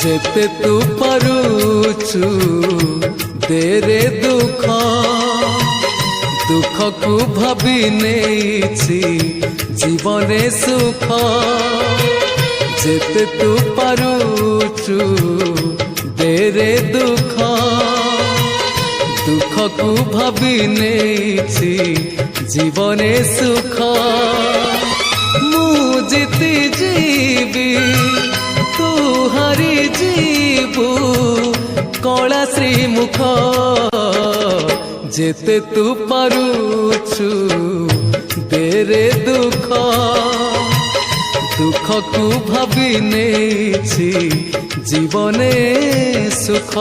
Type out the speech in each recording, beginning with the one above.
जेते तू पारुचु देरे दुख दुख को भाभी नेछि जीवने सुख जेते तू पारुचु देरे दुख दुख को भाभी नेछि जीवने सुख मु जीती जीवी तू हारी जीवु कला श्रीमुख जेते तू पारुचु देरे दुख दुख को भाभी नेछि जीवने सुख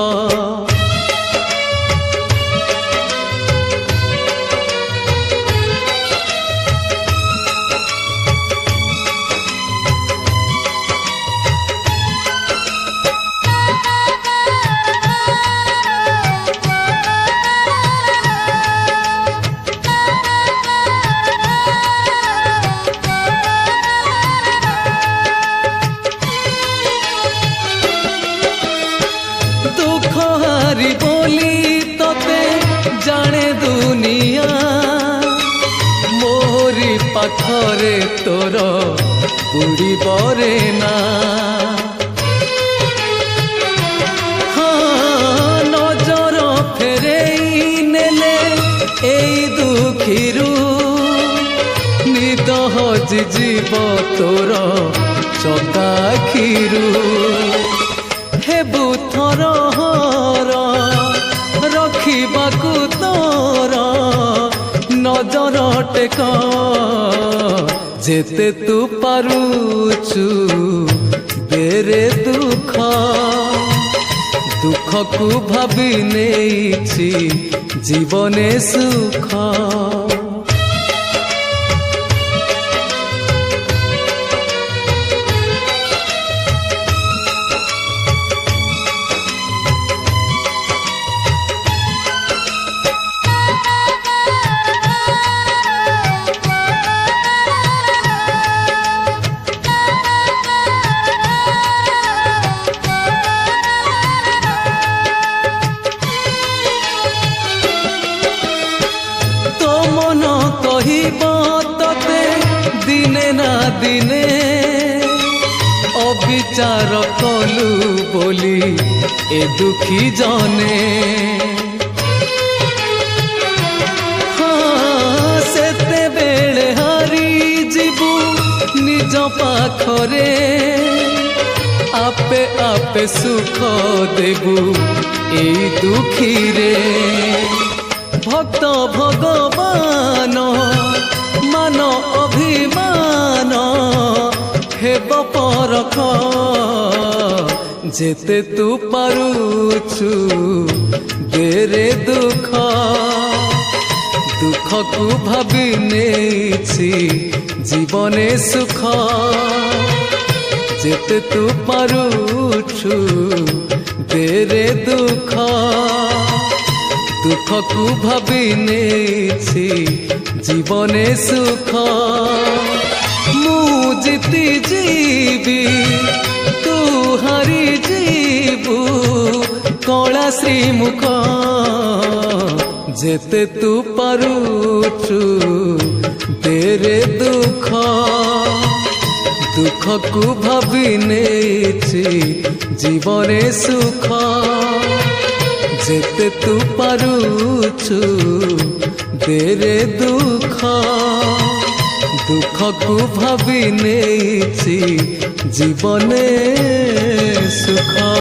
बोली तोते जाने दुनिया मोरी पाखरे तोर बुड़ी बरे ना हाँ नजर फेरे नेले एई दुखीरू निद हजि जीव तोर चकाखीरू हेबु थर रखिबाकू तोर नजर टेक जेते तू पारुचु देरे दुख दुख को भाभी नेछि जीवने सुख तोते दिने ना दिने अविचार कलु बोली ए दुखी जने हाँ सेते बेले हारी जीवु निज पाखरे आपे आपे सुख देबु ए दुखी रे भक्त भगवान मान अभिमान हेब परख जेते तू पारुचु देरे दुख दुख को भाभी नेछि जीवने सुख जेते तू पारुचु देरे दुख दुख को भाभी नेछि जीवने सुख मु जीती जीवी तू हारी जीवु कला श्रीमुख जेते तू पारुचु देरे दुख दुख को भाभी नेछि जीवने सुख जेते तू पारुचु देरे दुख दुख को भाभी नेछि जीवने सुख।